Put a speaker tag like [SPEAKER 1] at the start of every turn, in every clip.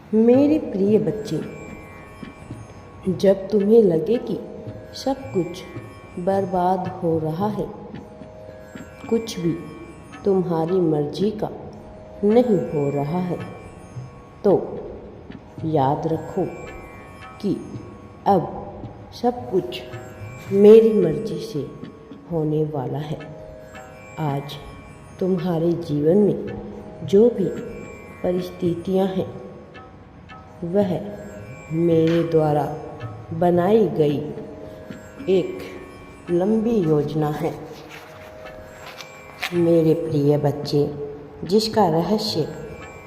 [SPEAKER 1] मेरे प्रिय बच्चे, जब तुम्हें लगे कि सब कुछ बर्बाद हो रहा है, कुछ भी तुम्हारी मर्जी का नहीं हो रहा है, तो याद रखो कि अब सब कुछ मेरी मर्जी से होने वाला है। आज तुम्हारे जीवन में जो भी परिस्थितियां हैं, वह मेरे द्वारा बनाई गई एक लंबी योजना है। मेरे प्रिय बच्चे, जिसका रहस्य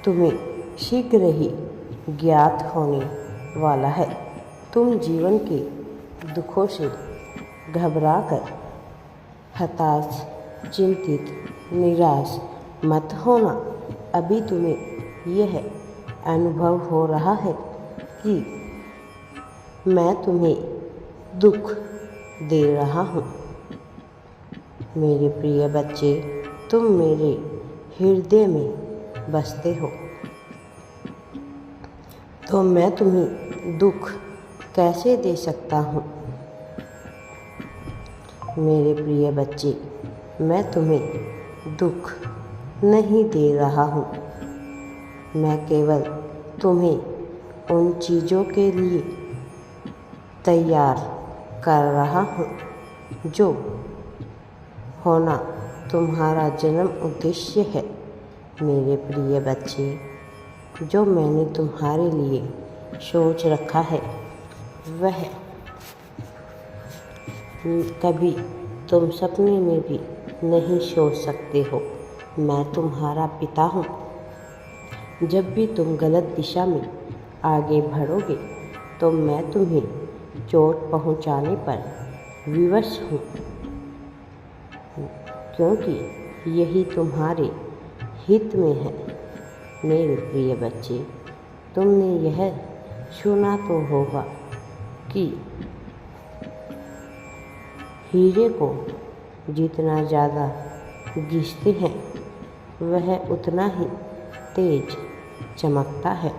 [SPEAKER 1] तुम्हें शीघ्र ही ज्ञात होने वाला है। तुम जीवन के दुखों से घबराकर हताश, चिंतित, निराश मत होना। अभी तुम्हें यह अनुभव हो रहा है कि मैं तुम्हें दुख दे रहा हूँ। मेरे प्रिय बच्चे, तुम मेरे हृदय में बसते हो, तो मैं तुम्हें दुख कैसे दे सकता हूँ? मेरे प्रिय बच्चे, मैं तुम्हें दुख नहीं दे रहा हूँ। मैं केवल तुम्हें उन चीज़ों के लिए तैयार कर रहा हूँ जो होना तुम्हारा जन्म उद्देश्य है। मेरे प्रिय बच्चे, जो मैंने तुम्हारे लिए सोच रखा है, वह कभी तुम सपने में भी नहीं सोच सकते हो। मैं तुम्हारा पिता हूँ। जब भी तुम गलत दिशा में आगे बढ़ोगे, तो मैं तुम्हें चोट पहुँचाने पर विवश हूँ, क्योंकि यही तुम्हारे हित में है। मेरे प्रिय बच्चे, तुमने यह सुना तो होगा कि हीरे को जितना ज़्यादा घिसते हैं, वह उतना ही तेज चमकता है।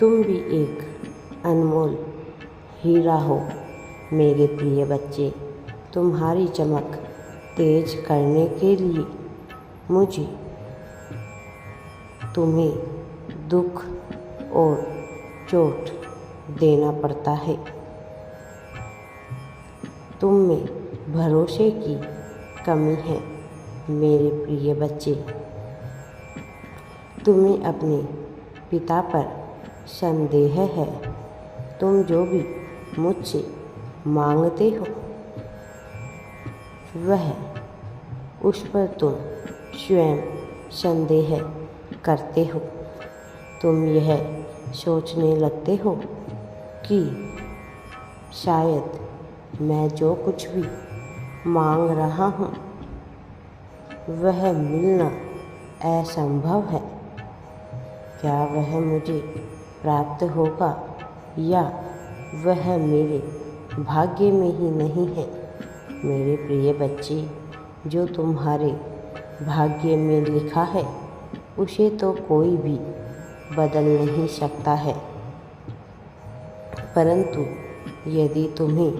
[SPEAKER 1] तुम भी एक अनमोल हीरा हो। मेरे प्रिय बच्चे, तुम्हारी चमक तेज करने के लिए मुझे तुम्हें दुख और चोट देना पड़ता है। तुम में भरोसे की कमी है। मेरे प्रिय बच्चे, तुम्हें अपने पिता पर संदेह है। तुम जो भी मुझसे मांगते हो, वह उस पर तुम स्वयं संदेह करते हो। तुम यह सोचने लगते हो कि शायद मैं जो कुछ भी मांग रहा हूँ, वह मिलना असंभव है। क्या वह मुझे प्राप्त होगा, या वह मेरे भाग्य में ही नहीं है? मेरे प्रिय बच्चे, जो तुम्हारे भाग्य में लिखा है, उसे तो कोई भी बदल नहीं सकता है। परंतु यदि तुम्हें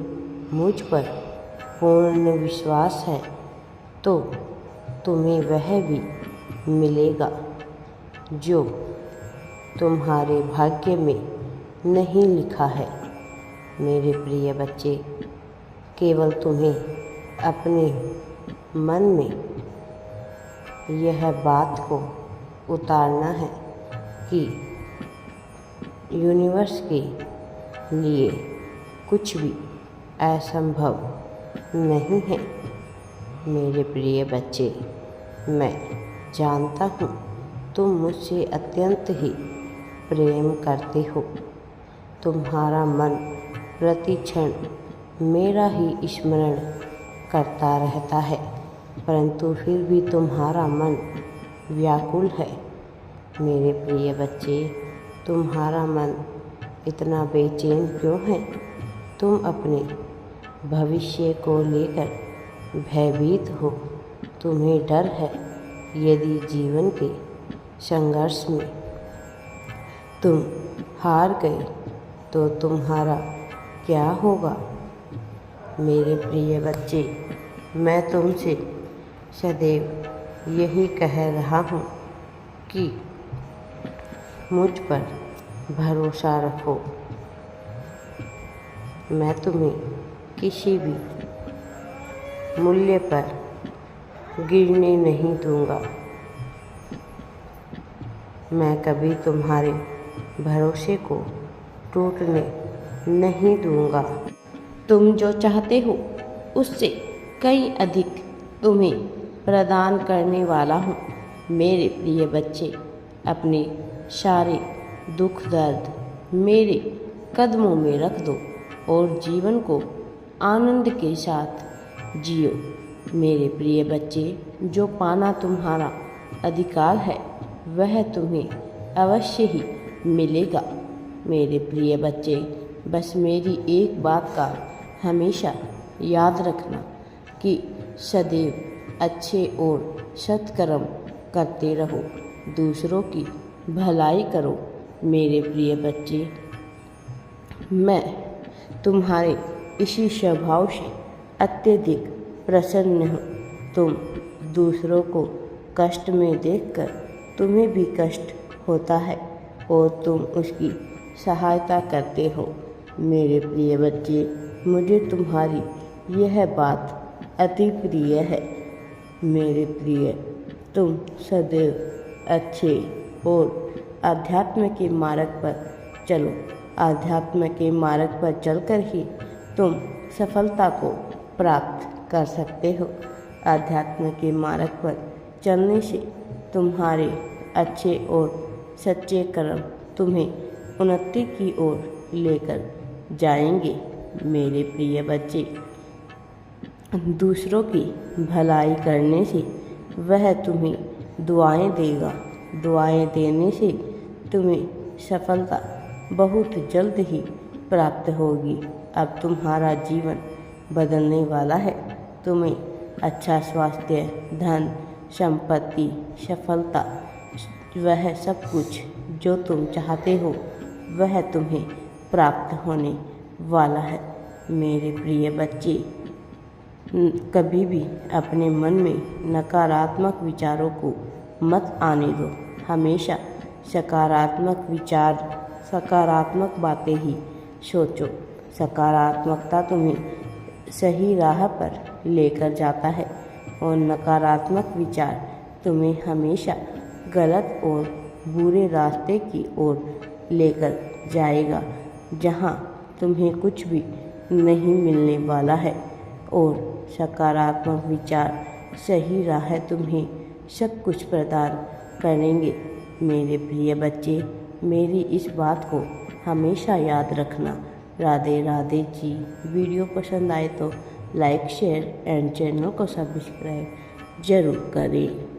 [SPEAKER 1] मुझ पर पूर्ण विश्वास है, तो तुम्हें वह भी मिलेगा जो तुम्हारे भाग्य में नहीं लिखा है। मेरे प्रिय बच्चे, केवल तुम्हें अपने मन में यह बात को उतारना है कि यूनिवर्स के लिए कुछ भी असंभव नहीं है। मेरे प्रिय बच्चे, मैं जानता हूँ तुम मुझसे अत्यंत ही प्रेम करते हो। तुम्हारा मन प्रति क्षण मेरा ही स्मरण करता रहता है, परंतु फिर भी तुम्हारा मन व्याकुल है। मेरे प्रिय बच्चे, तुम्हारा मन इतना बेचैन क्यों है? तुम अपने भविष्य को लेकर भयभीत हो। तुम्हें डर है, यदि जीवन के संघर्ष में तुम हार गए तो तुम्हारा क्या होगा? मेरे प्रिय बच्चे, मैं तुमसे सदैव यही कह रहा हूँ कि मुझ पर भरोसा रखो। मैं तुम्हें किसी भी मूल्य पर गिरने नहीं दूँगा। मैं कभी तुम्हारे भरोसे को टूटने नहीं दूँगा। तुम जो चाहते हो उससे कई अधिक तुम्हें प्रदान करने वाला हूँ। मेरे प्रिय बच्चे, अपने सारे दुख दर्द मेरे कदमों में रख दो और जीवन को आनंद के साथ जियो। मेरे प्रिय बच्चे, जो पाना तुम्हारा अधिकार है वह तुम्हें अवश्य ही मिलेगा। मेरे प्रिय बच्चे, बस मेरी एक बात का हमेशा याद रखना कि सदैव अच्छे और सत्कर्म करते रहो, दूसरों की भलाई करो। मेरे प्रिय बच्चे, मैं तुम्हारे इसी स्वभाव से अत्यधिक प्रसन्न हूँ। तुम दूसरों को कष्ट में देखकर तुम्हें भी कष्ट होता है और तुम उसकी सहायता करते हो। मेरे प्रिय बच्चे, मुझे तुम्हारी यह बात अति प्रिय है। मेरे प्रिय, तुम सदैव अच्छे और आध्यात्म के मार्ग पर चलो। आध्यात्म के मार्ग पर चलकर ही तुम सफलता को प्राप्त कर सकते हो। आध्यात्म के मार्ग पर चलने से तुम्हारे अच्छे और सच्चे कर्म तुम्हें उन्नति की ओर लेकर जाएंगे। मेरे प्रिय बच्चे, दूसरों की भलाई करने से वह तुम्हें दुआएं देगा। दुआएं देने से तुम्हें सफलता बहुत जल्द ही प्राप्त होगी। अब तुम्हारा जीवन बदलने वाला है। तुम्हें अच्छा स्वास्थ्य, धन, संपत्ति, सफलता, वह सब कुछ जो तुम चाहते हो वह तुम्हें प्राप्त होने वाला है। मेरे प्रिय बच्चे, कभी भी अपने मन में नकारात्मक विचारों को मत आने दो। हमेशा सकारात्मक विचार, सकारात्मक बातें ही सोचो। सकारात्मकता तुम्हें सही राह पर लेकर जाता है और नकारात्मक विचार तुम्हें हमेशा गलत और बुरे रास्ते की ओर लेकर जाएगा, जहां तुम्हें कुछ भी नहीं मिलने वाला है। और सकारात्मक विचार, सही राह तुम्हें सब कुछ प्रदान करेंगे। मेरे प्रिय बच्चे, मेरी इस बात को हमेशा याद रखना। राधे राधे जी। वीडियो पसंद आए तो लाइक, शेयर एंड चैनल को सब्सक्राइब जरूर करें।